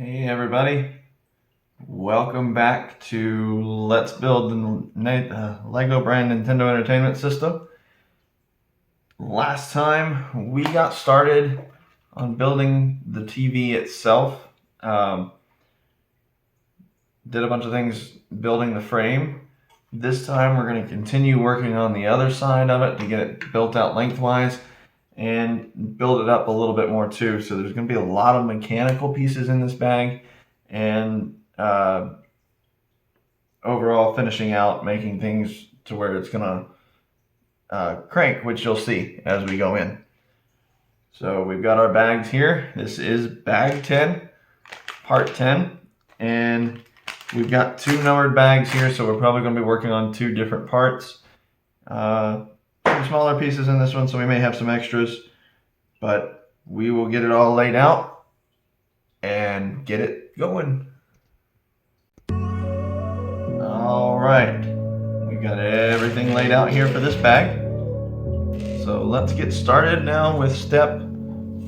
Hey everybody, welcome back to Let's Build the Lego Brand Nintendo Entertainment System. Last time we got started on building the TV itself. Did a bunch of things building the frame. This time we're going to continue working on the other side of it to get it built out lengthwise and build it up a little bit more too. So there's going to be a lot of mechanical pieces in this bag, and overall finishing out, making things to where it's going to crank, which you'll see as we go in. So we've got our bags here. This is bag 10, part 10, and we've got two numbered bags here, so we're probably going to be working on two different parts. Some smaller pieces in this one, so we may have some extras, but we will get it all laid out and get it going. All right, we've got everything laid out here for this bag. So let's get started now with step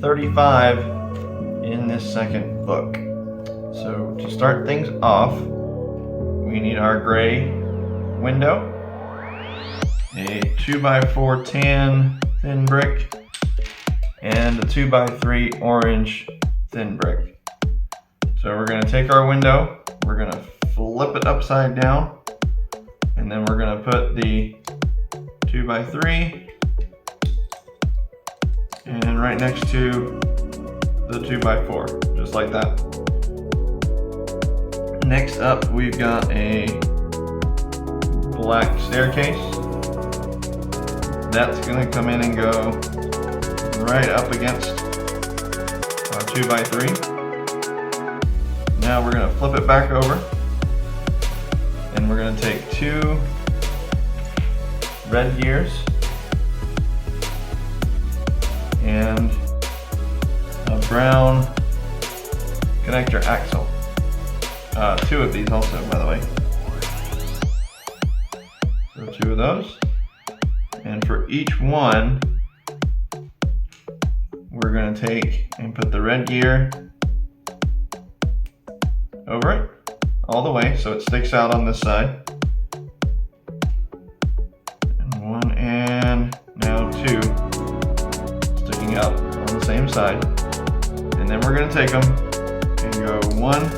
35 in this second book. So to start things off, we need our gray window, a 2x4 tan thin brick, and a 2x3 orange thin brick. So we're going to take our window, we're going to flip it upside down, and then we're going to put the 2x3 and right next to the 2x4, just like that. Next up, we've got a black staircase. That's going to come in and go right up against our 2x3. Now we're going to flip it back over, and we're going to take two red gears and a brown connector axle. Two of these also, by the way. So two of those. And for each one, we're going to take and put the red gear over it all the way so it sticks out on this side. And one, and now two sticking out on the same side. And then we're going to take them and go 1,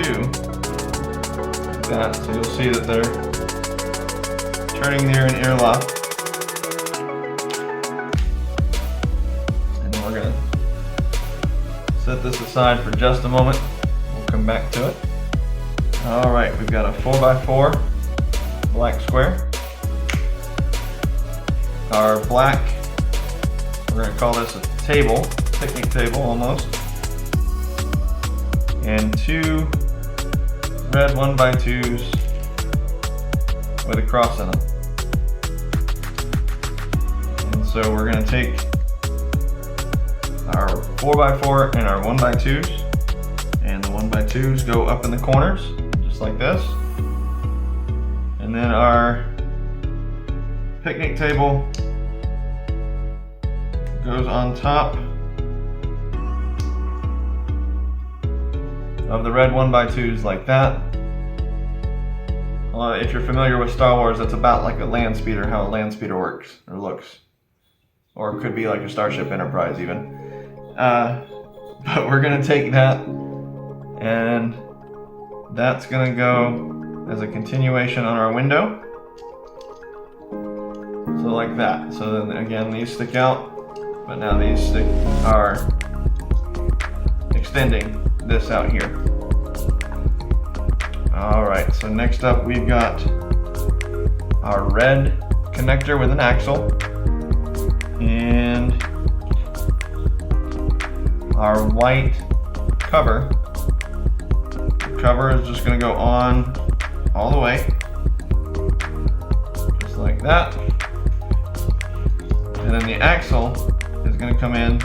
2. That, so you'll see that they're turning there in interlock. And then we're going to set this aside for just a moment. We'll come back to it. Alright, we've got a 4x4 black square. Our black, we're going to call this a table, picnic table almost. And two red 1x2s with a cross in them. And so we're going to take our 4x4 and our 1x2s, and the 1x2s go up in the corners, just like this. And then our picnic table goes on top of the red 1x2s like that. If you're familiar with Star Wars, that's about like a land speeder, how a land speeder works or looks. Or it could be like a Starship Enterprise even. But we're going to take that, and that's going to go as a continuation on our window. So like that. So then again, these stick out, but now these are extending this out here. Alright, so next up we've got our red connector with an axle, and our white cover. The cover is just going to go on all the way, just like that. And then the axle is going to come in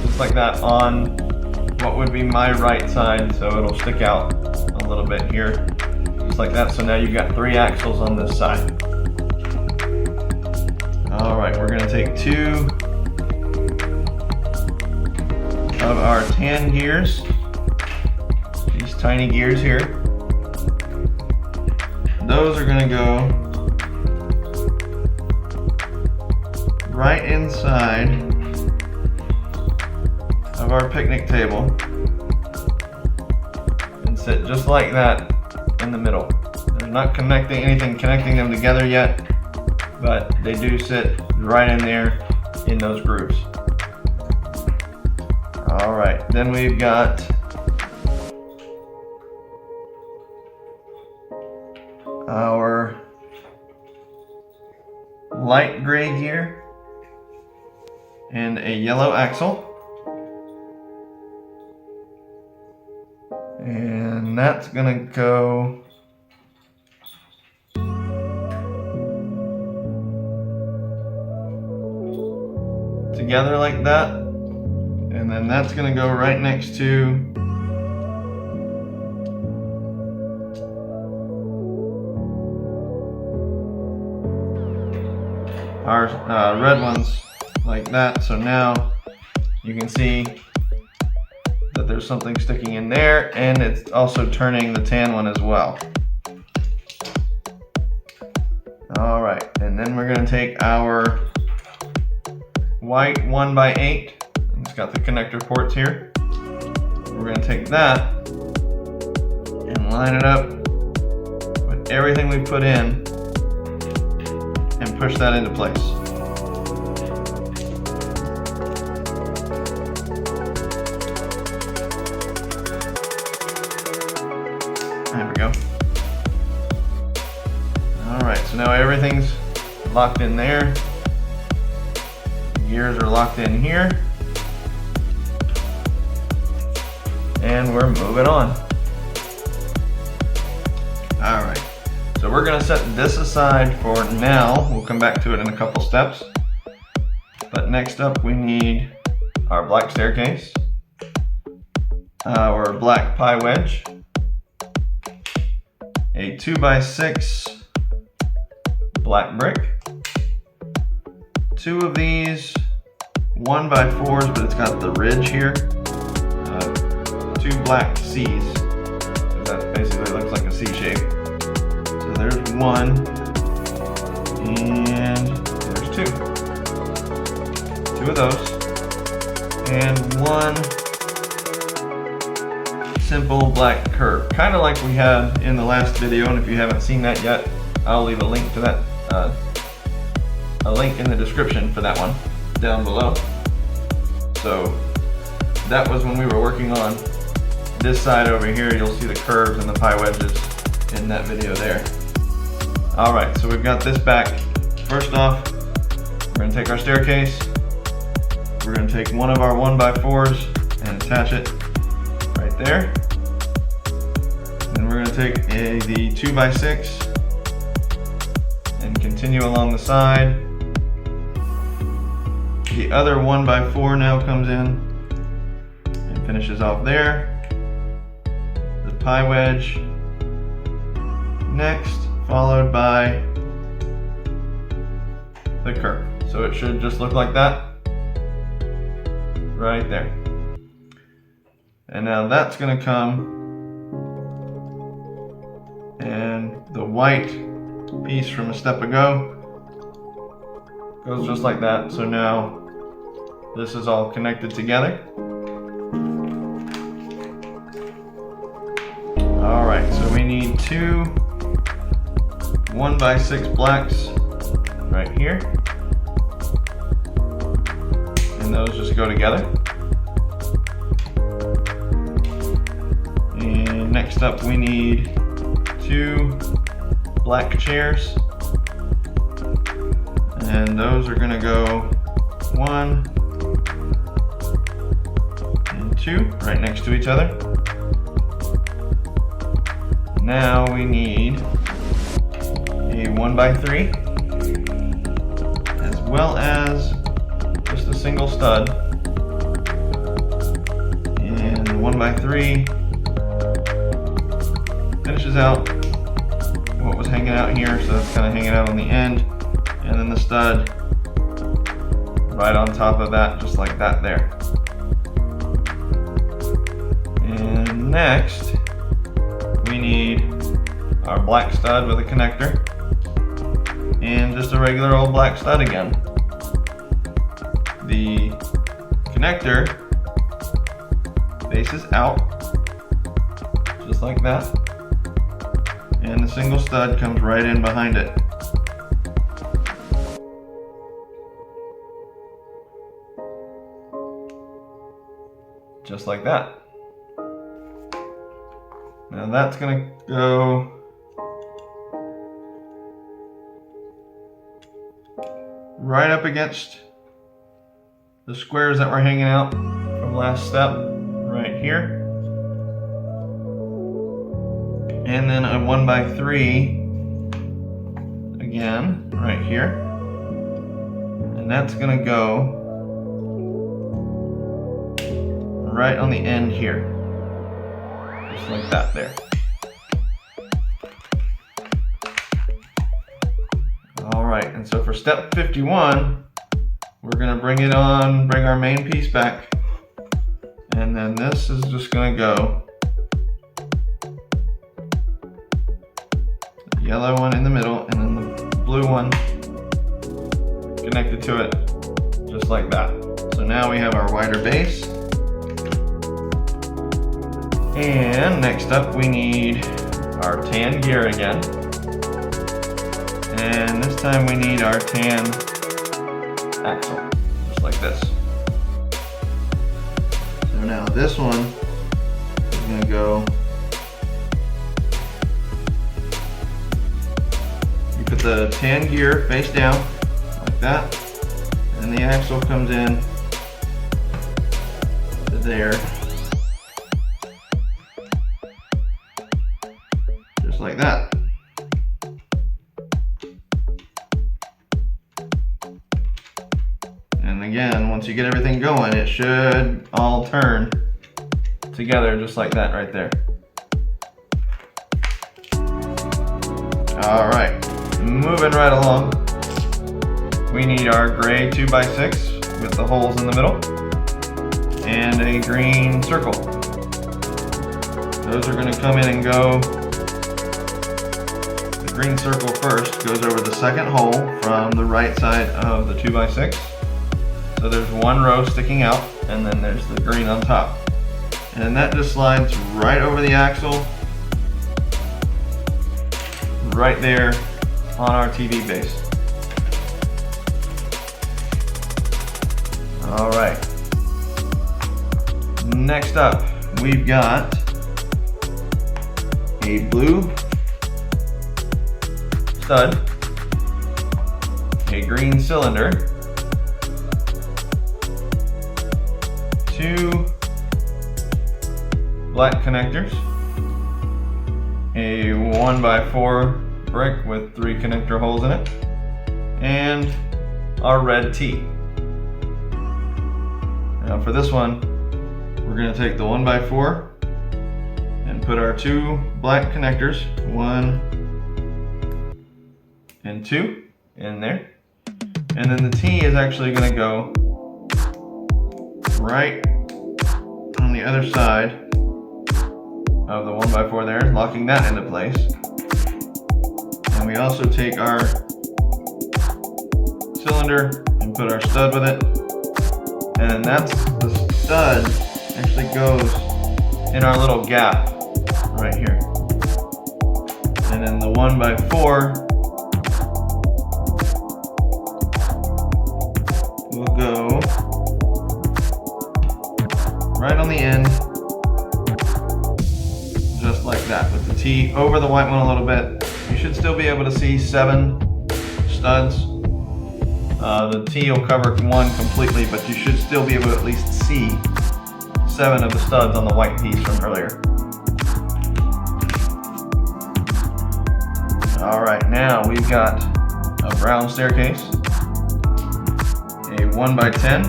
just like that on what would be my right side, so it'll stick out a little bit here, just like that. So now you've got three axles on this side. Alright, we're going to take two of our tan gears, these tiny gears here. Those are going to go right inside of our picnic table and sit just like that in the middle. There's not anything connecting them together yet, but they do sit right in there in those grooves. All right, then we've got our light gray gear and a yellow axle. And that's gonna go together like that, and then that's going to go right next to our red ones like that. So now you can see that there's something sticking in there, and it's also turning the tan one as well. All right, and then we're going to take our white 1x8, and it's got the connector ports here. We're going to take that and line it up with everything we put in and push that into place. There we go. Alright, so now everything's locked in there. Gears are locked in here, and we're moving on. All right, so we're going to set this aside for now. We'll come back to it in a couple steps, but next up we need our black staircase, our black pie wedge, a 2x6 black brick, 2 of these 1x4s, but it's got the ridge here. 2 black C's. That basically looks like a C shape. So there's 1, and there's 2. 2 of those, and 1 simple black curve, kind of like we had in the last video. And if you haven't seen that yet, I'll leave a link to that. A link in the description for that one down below. So that was when we were working on this side over here. You'll see the curves and the pie wedges in that video there. All right, so we've got this back. First off, we're going to take our staircase. We're going to take one of our 1x4s and attach it right there. Then we're going to take the 2x6 and continue along the side. The other 1x4 now comes in and finishes off there. The pie wedge next, followed by the curve. So it should just look like that right there. And now that's going to come, and the white piece from a step ago goes just like that. So now this is all connected together. All right, so we need 2 1x6 blacks right here, and those just go together. And next up we need 2 black chairs, and those are going to go 1 and 2 right next to each other. Now we need a 1x3 as well as just a single stud, and the 1x3 finishes out what was hanging out here, so that's kind of hanging out on the end, and then the stud right on top of that, just like that there. next, we need our black stud with a connector and just a regular old black stud again. The connector faces out, just like that, and the single stud comes right in behind it. Just like that. Now that's gonna go right up against the squares that were hanging out from last step, right here. And then a 1x3 again, right here. And that's gonna go right on the end here. Just like that there. All right, and so for step 51, we're gonna bring our main piece back. And then this is just gonna go the yellow one in the middle and then the blue one connected to it, just like that. So now we have our wider base. And next up we need our tan gear again. And this time we need our tan axle, just like this. So now this one is gonna go, you put the tan gear face down, like that, and the axle comes in to there. Like that. And again, once you get everything going, it should all turn together just like that right there. All right, moving right along. We need our gray 2x6 with the holes in the middle and a green circle. Those are going to come in and go. Green circle first goes over the second hole from the right side of the 2x6. So there's one row sticking out, and then there's the green on top. And that just slides right over the axle, right there on our TV base. All right. Next up, we've got a blue stud, a green cylinder, 2 black connectors, a 1x4 brick with 3 connector holes in it, and our red T. Now for this one, we're going to take the 1x4 and put our 2 black connectors, 1 and 2 in there. And then the T is actually going to go right on the other side of the 1x4 there, locking that into place. And we also take our cylinder and put our stud with it. And that's the stud actually goes in our little gap right here. And then the 1x4 will go right on the end, just like that, with the T over the white one a little bit. You should still be able to see 7 studs. The T will cover 1 completely, but you should still be able to at least see 7 of the studs on the white piece from earlier. All right, now we've got a brown staircase, a 1x10,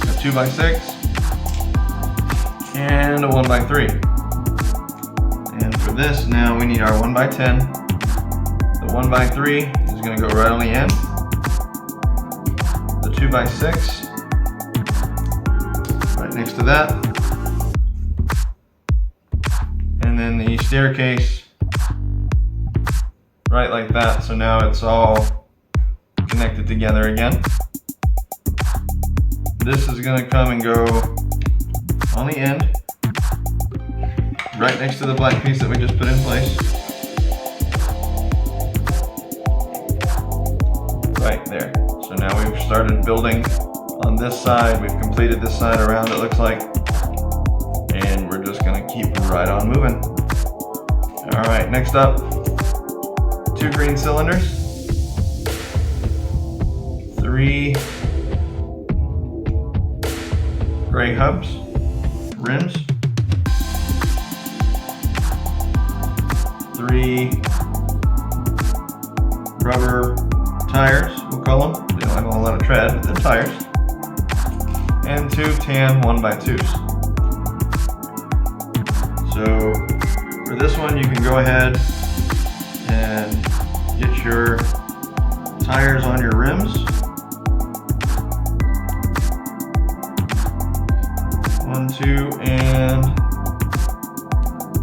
a 2x6, and a 1x3. And for this, now we need our 1x10. The 1x3 is going to go right on the end. The 2x6 right next to that. staircase right like that. So now it's all connected together again. This is going to come and go on the end, right next to the black piece that we just put in place. Right there. So now we've started building on this side. We've completed this side around, it looks like. And we're just going to keep right on moving. Alright, next up, 2 green cylinders, 3 gray hubs, rims, 3 rubber tires, we'll call them. They don't have a whole lot of tread, but they're tires. And 2 tan 1x2s. So for this one, you can go ahead and get your tires on your rims. 1, 2, and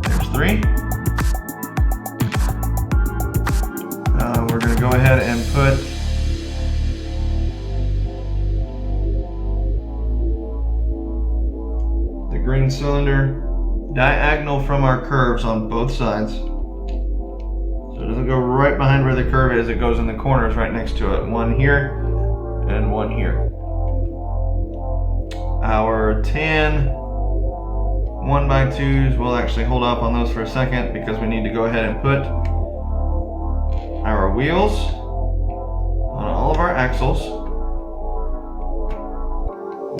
there's 3. We're going to go ahead and put the green cylinder diagonal from our curves on both sides. So it doesn't go right behind where the curve is, it goes in the corners right next to it. 1 here and 1 here. Our tan 1x2s, we'll actually hold off on those for a second because we need to go ahead and put our wheels on all of our axles.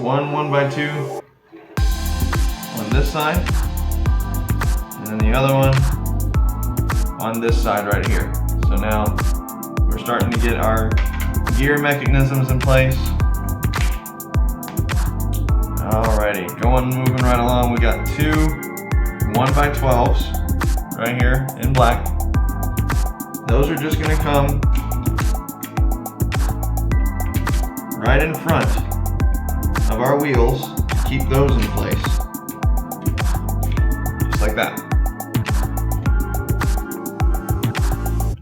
1 1x2 on this side, and then the other one on this side right here. So now we're starting to get our gear mechanisms in place. Alrighty, moving right along. We got 2 1x12s right here in black. Those are just going to come right in front of our wheels to keep those in place. Just like that.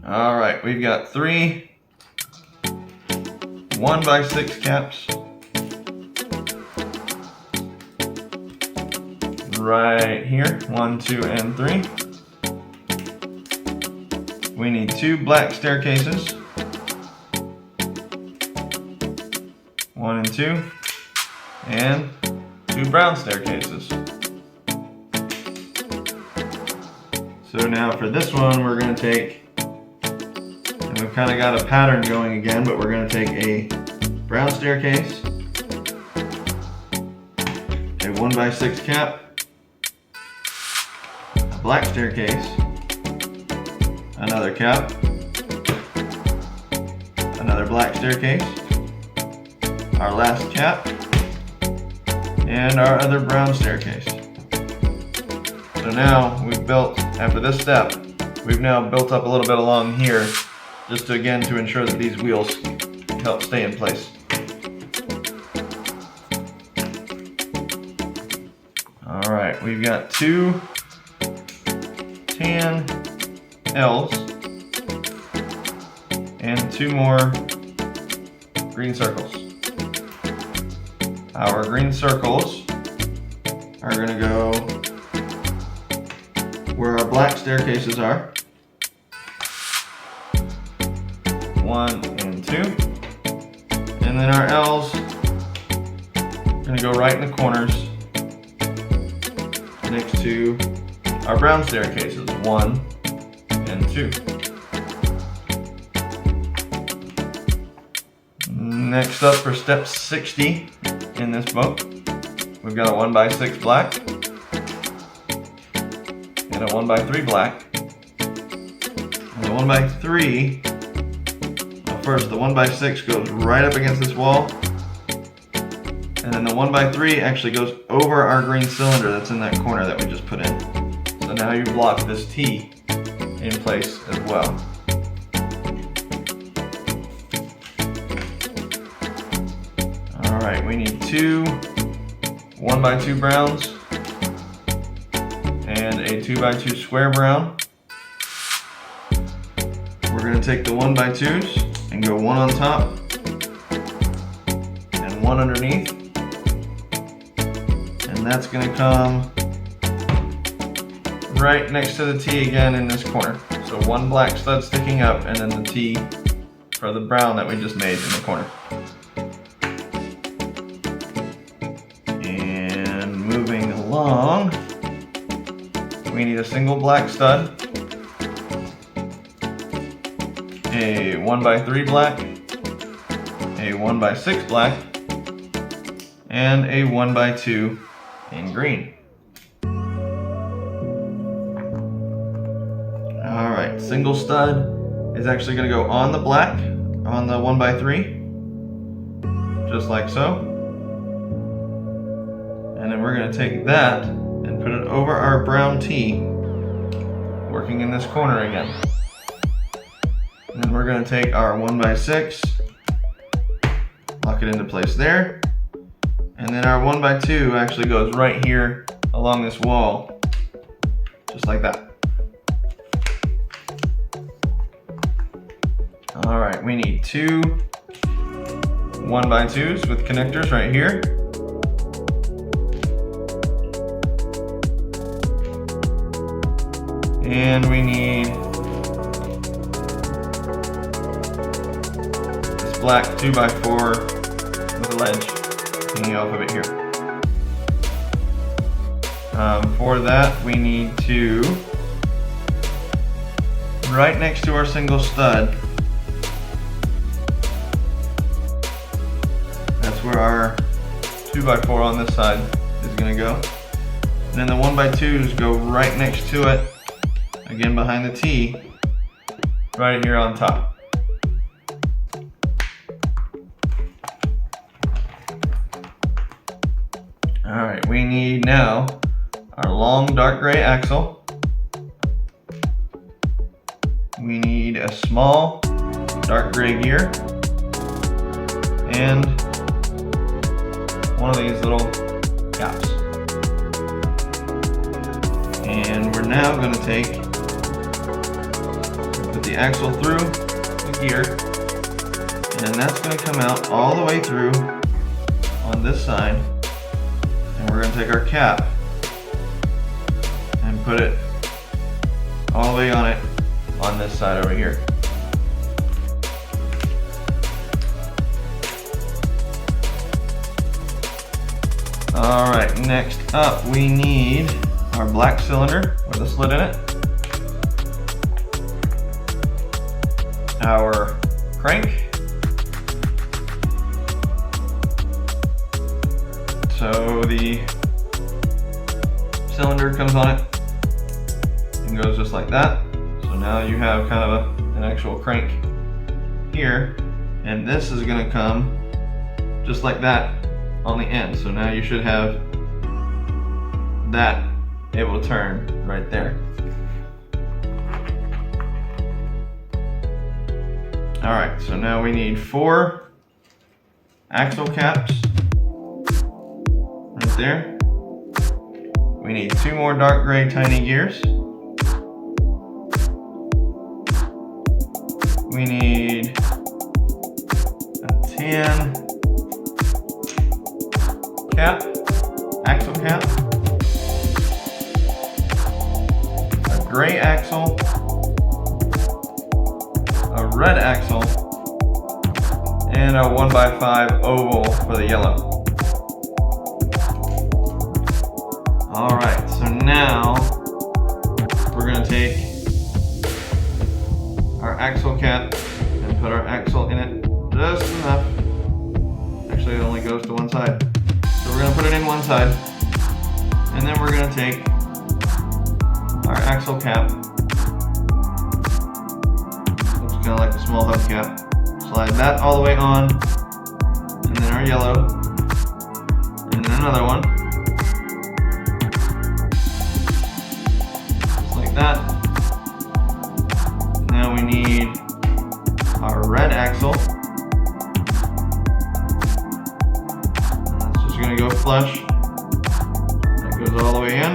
Alright, we've got 3 1x6 caps right here. 1, 2, and 3. We need 2 black staircases. 1 and 2. And 2 brown staircases. So now for this one, we're going to take, and we've kind of got a pattern going again, but we're going to take a brown staircase, a 1x6 cap, a black staircase, another cap, another black staircase, our last cap, and our other brown staircase. So now we've built, after this step, we've now built up a little bit along here, just to ensure that these wheels help stay in place. Alright, we've got 2 tan L's and 2 more green circles. Our green circles are going to go where our black staircases are. 1 and 2. And then our L's are going to go right in the corners next to our brown staircases. 1 and 2. Next up for step 60 in this book, we've got a 1x6 black and a 1x3 black. And the 1x3, well, first the 1x6 goes right up against this wall, and then the 1x3 actually goes over our green cylinder that's in that corner that we just put in. So now you block this T in place as well. Alright, we need 2 1x2 browns and and a 2x2 square brown. We're going to take the 1x2s and go one on top and one underneath. And that's going to come right next to the T again in this corner. So one black stud sticking up and then the T for the brown that we just made in the corner. And moving along, we need a single black stud, a 1x3 black, a 1x6 black, and a 1x2 in green. Alright, single stud is actually going to go on the black, on the 1x3, just like so. And then we're going to take that and put it over our brown T, working in this corner again. And then we're going to take our 1x6, lock it into place there. And then our 1x2 actually goes right here along this wall, just like that. Alright, we need two 1x2s with connectors right here. And we need this black 2x4 with a ledge hanging off of it here. For that, we need to, right next to our single stud, that's where our 2x4 on this side is going to go. And then the 1x2s go right next to it, again behind the T, right here on top. Alright, we need now our long dark gray axle. We need a small dark gray gear and one of these little caps. And we're now going to put the axle through the gear, and that's going to come out all the way through on this side. And we're going to take our cap and put it all the way on it on this side over here. Alright, next up we need our black cylinder with a slit in it, our crank, so the cylinder comes on it and goes just like that. So now you have kind of an actual crank here, and this is going to come just like that on the end. So now you should have that able to turn right there. Alright, so now we need 4 axle caps right there. We need 2 more dark gray tiny gears. We need a tan cap, axle cap, a gray axle, a red axle, and a 1x5 oval for the yellow. Alright, so now we're going to take our axle cap and put our axle in it just enough. Actually, it only goes to one side. So we're going to put it in one side, and then we're going to take our axle cap, looks kind of like a small hubcap, slide that all the way on, and then our yellow, and then another one, just like that. Now we need our red axle. That's just going to go flush. That goes all the way in.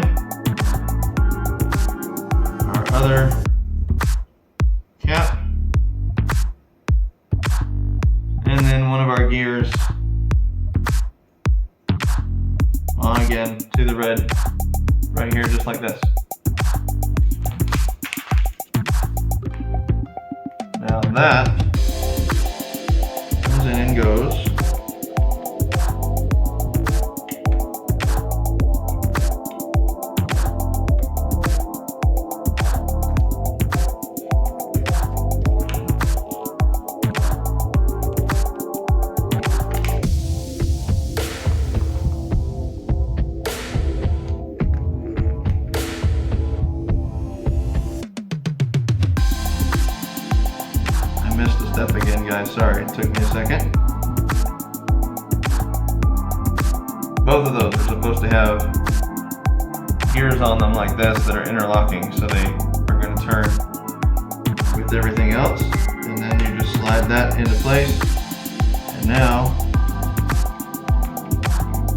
other cap. And then one of our gears on again to the red right here, just like this. Now that comes in and goes. Step again, guys. Sorry, it took me a second. Both of those are supposed to have gears on them like this that are interlocking, so they are going to turn with everything else. And then you just slide that into place. And now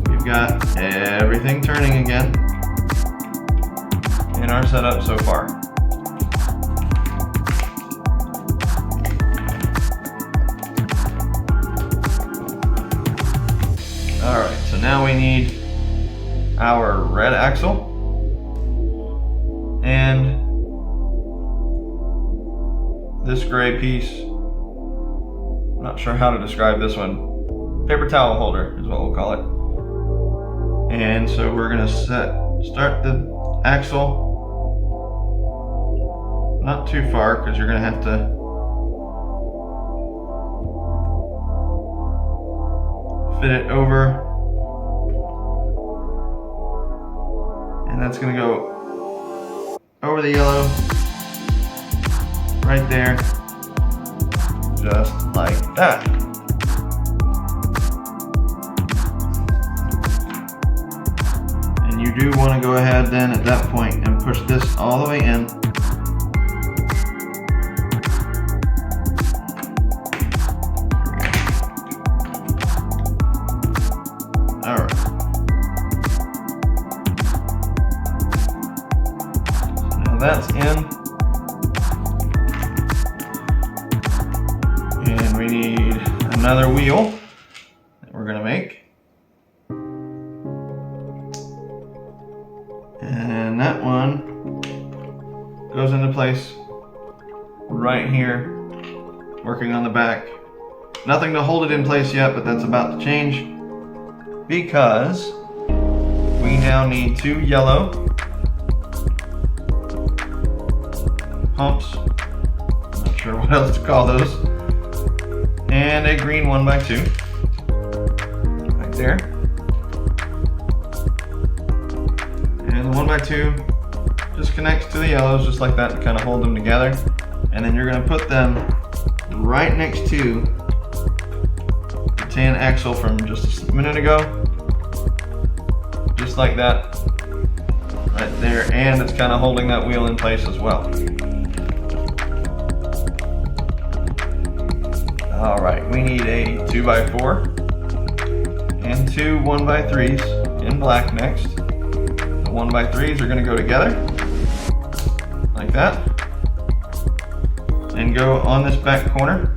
we've got everything turning again in our setup so far. Alright, so now we need our red axle and this gray piece. I'm not sure how to describe this one. Paper towel holder is what we'll call it. And so we're going to start the axle not too far, because you're going to have to fit it over, and that's going to go over the yellow right there, just like that. And you do want to go ahead then at that point and push this all the way in. Alright. So now that's in. And we need another wheel that we're going to make. And that one goes into place right here, working on the back. Nothing to hold it in place yet, but that's about to change, because we now need two yellow pumps, not sure what else to call those, and a green 1x2 right there. And the 1x2 just connects to the yellows just like that to kind of hold them together. And then you're going to put them right next to the tan axle from just a minute ago. Just like that right there. And it's kind of holding that wheel in place as well. Alright, we need a 2x4 and two 1x3s in black next. 1x3s are going to go together like that and go on this back corner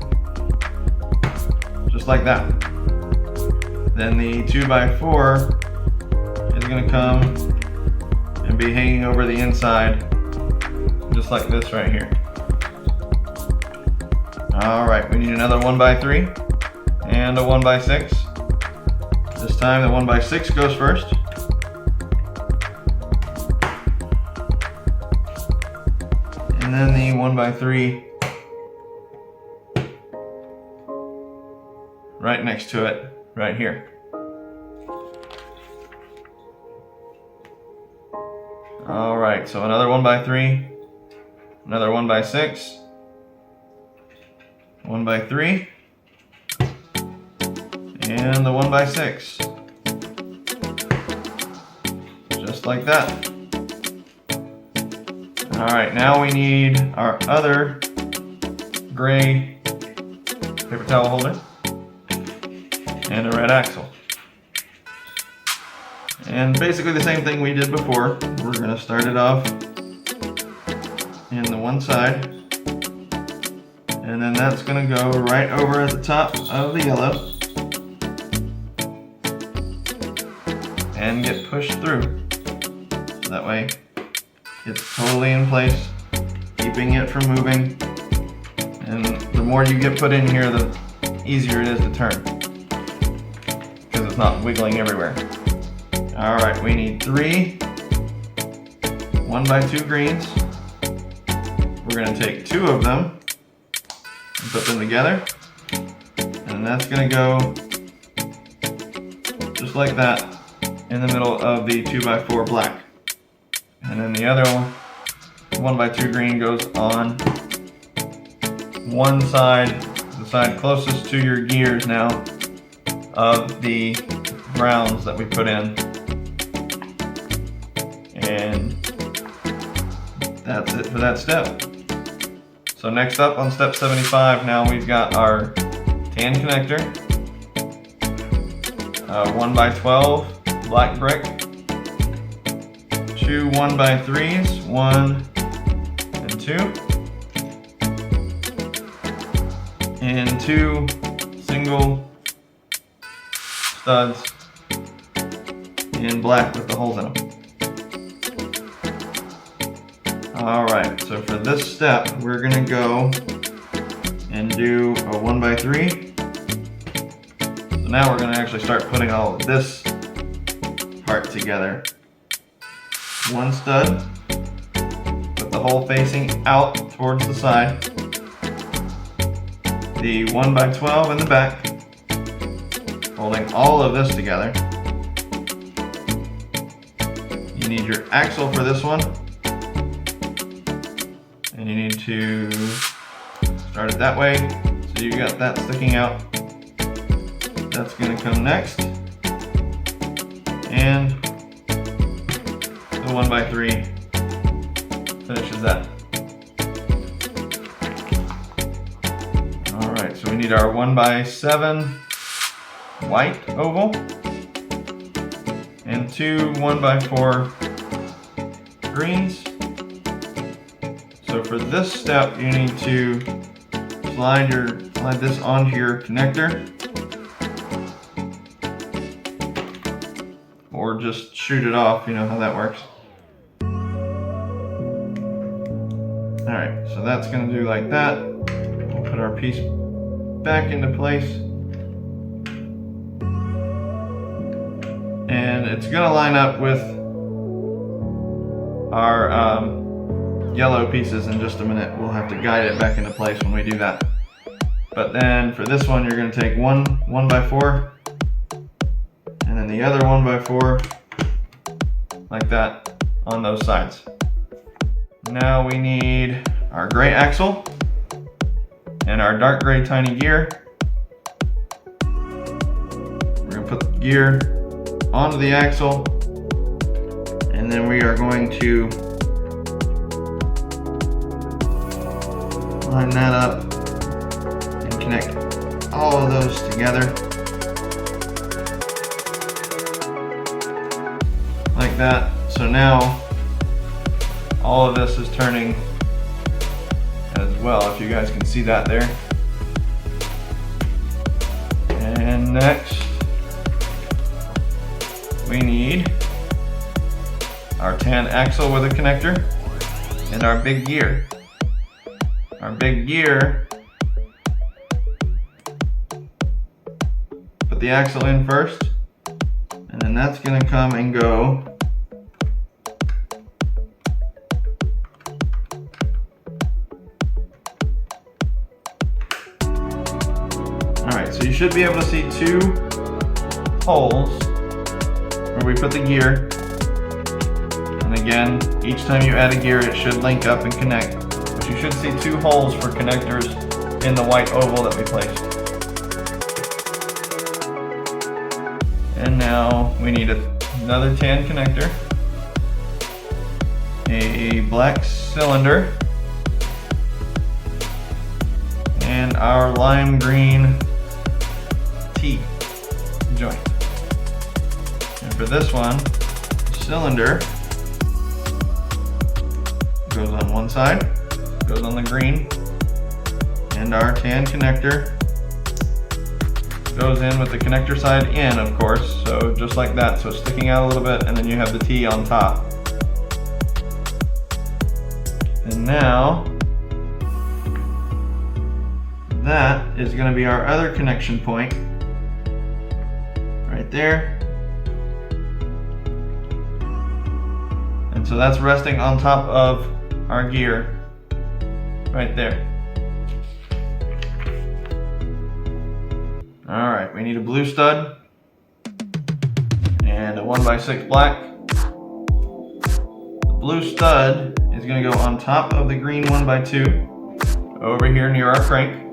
just like that. Then the 2x4 is going to come and be hanging over the inside just like this right here. Alright, we need another 1x3 and a 1x6. This time the 1x6 goes first. And then the 1x3 right next to it, right here. Alright, so another 1x3, another 1x6, 1x3, and the 1x6. Just like that. Alright, now we need our other gray paper towel holder and a red axle. And basically the same thing we did before. We're going to start it off in the one side. And then that's gonna go right over at the top of the yellow and get pushed through. So that way it's totally in place, keeping it from moving. And the more you get put in here, the easier it is to turn, because it's not wiggling everywhere. All right, we need 3 1x2 greens. We're gonna take 2 of them and put them together. And that's gonna go just like that in the middle of the 2x4 black. And then the other 1x2 green goes on one side, the side closest to your gears now of the browns that we put in. And that's it for that step. So next up on step 75, now we've got our tan connector, 1x12 black brick, 2 1x3s, 1 and 2, and 2 single studs in black with the holes in them. Alright, so for this step, we're gonna go and do a 1x3. So now we're gonna actually start putting all of this part together. 1 stud with the hole facing out towards the side. The 1x12 in the back, holding all of this together. You need your axle for this one. And you need to start it that way, so you got that sticking out. That's gonna come next. And the 1x3 finishes that. All right, so we need our 1x7 white oval and 2 1x4 greens. So for this step, you need to slide this onto your connector, or just shoot it off. You know how that works. All right, so that's gonna do like that. We'll put our piece back into place, and it's gonna line up with our yellow pieces in just a minute. We'll have to guide it back into place when we do that. But then for this one, you're gonna take 1 1x4 and then the other 1x4 like that on those sides. Now we need our gray axle and our dark gray tiny gear. We're gonna put the gear onto the axle, and then we are going to line that up and connect all of those together like that. So now all of this is turning as well, if you guys can see that there. And next we need our tan axle with a connector and our big gear. Our big gear, put the axle in first, and then that's gonna come and go Alright, so you should be able to see 2 holes where we put the gear. And again, each time you add a gear, it should link up and connect. But you should see 2 holes for connectors in the white oval that we placed. And now we need another tan connector, a black cylinder, and our lime green T joint. And for this one, the cylinder goes on one side, goes on the green, and our tan connector goes in with the connector side in, of course, so just like that, so it's sticking out a little bit, and then you have the T on top. And now, that is going to be our other connection point, right there. And so that's resting on top of our gear, right there. Alright, we need a blue stud and a 1x6 black. The blue stud is going to go on top of the green 1x2 over here near our crank.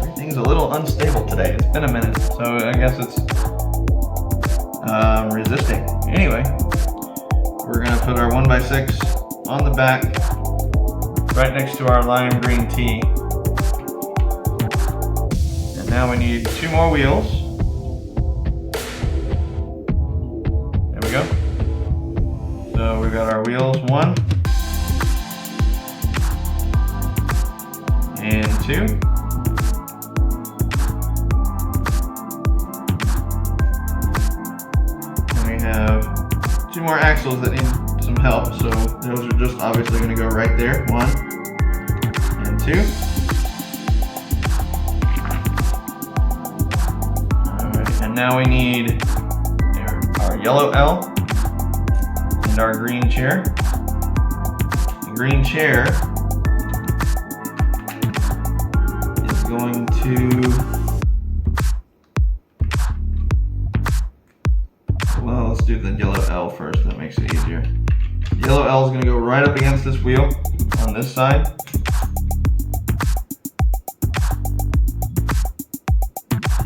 Everything's a little unstable today. It's been a minute, so I guess it's resisting. Anyway, we're going to put our 1x6 on the back right next to our lime green T. And now we need 2 more wheels. There we go. So we've got our wheels 1 and 2. Have 2 more axles that need some help, so those are just obviously going to go right there, 1 and 2. Alright, and now we need our yellow L and our green chair. The green chair is going to, well, let's do the yellow L first, that makes it easier. The yellow L is going to go right up against this wheel on this side.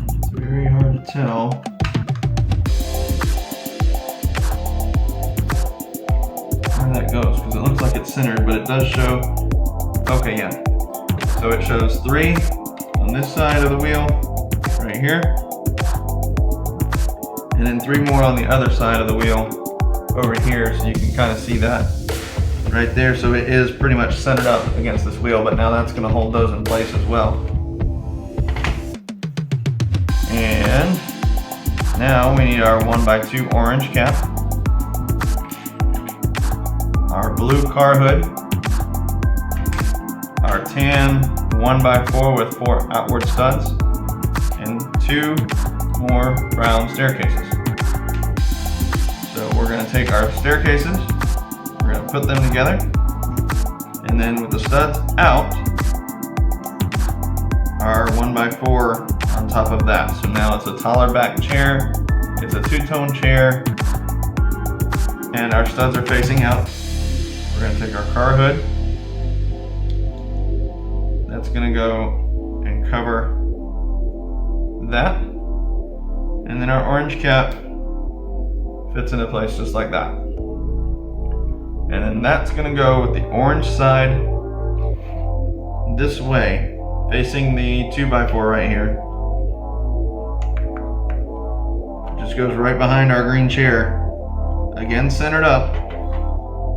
It's very hard to tell where that goes, because it looks like it's centered, but it does show, okay, yeah. So it shows 3 on this side of the wheel, right here. And then 3 more on the other side of the wheel over here, so you can kind of see that right there. So it is pretty much centered up against this wheel, but now that's going to hold those in place as well. And now we need our 1x2 orange cap, our blue car hood, our tan 1x4 with 4 outward studs, and 2 more brown staircases. So we're going to take our staircases, we're going to put them together, and then with the studs out, our 1x4 on top of that. So now it's a taller back chair, it's a 2-tone chair, and our studs are facing out. We're going to take our car hood, that's going to go and cover that. And then our orange cap fits into place just like that. And then that's going to go with the orange side this way, facing the 2x4 right here. It just goes right behind our green chair. Again, centered up,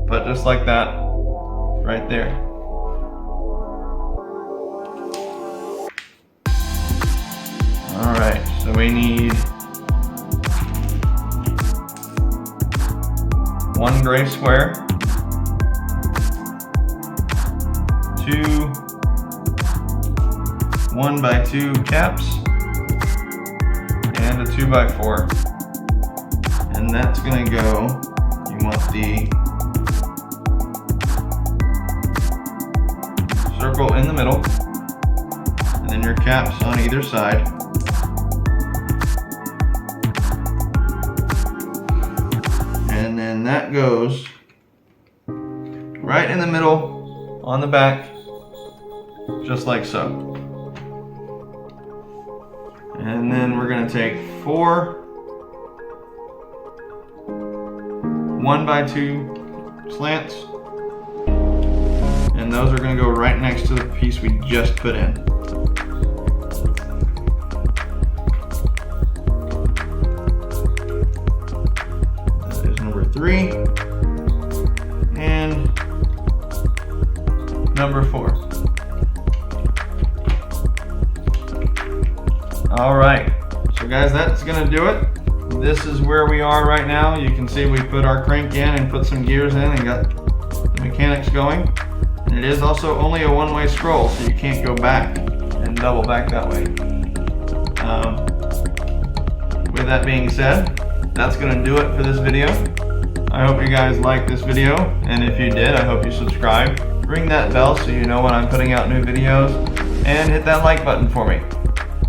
but just like that, right there. Alright, so we need 1 gray square, 2 1x2 caps, and a 2x4. And that's going to go, you want the circle in the middle, and then your caps on either side. And then that goes right in the middle on the back, just like so. And then we're going to take 4 1x2 slants, and those are going to go right next to the piece we just put in. 3, and number 4. Alright, so guys, that's gonna do it. This is where we are right now. You can see we put our crank in and put some gears in and got the mechanics going. And it is also only a one-way scroll, so you can't go back and double back that way. With that being said, that's gonna do it for this video. I hope you guys liked this video, and if you did, I hope you subscribe. Ring that bell so you know when I'm putting out new videos, and hit that like button for me.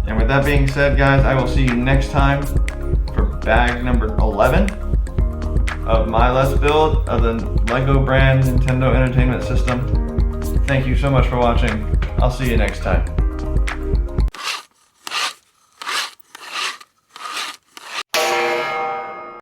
And with that being said, guys, I will see you next time for bag number 11 of my Let's Build of the LEGO brand Nintendo Entertainment System. Thank you so much for watching. I'll see you next time.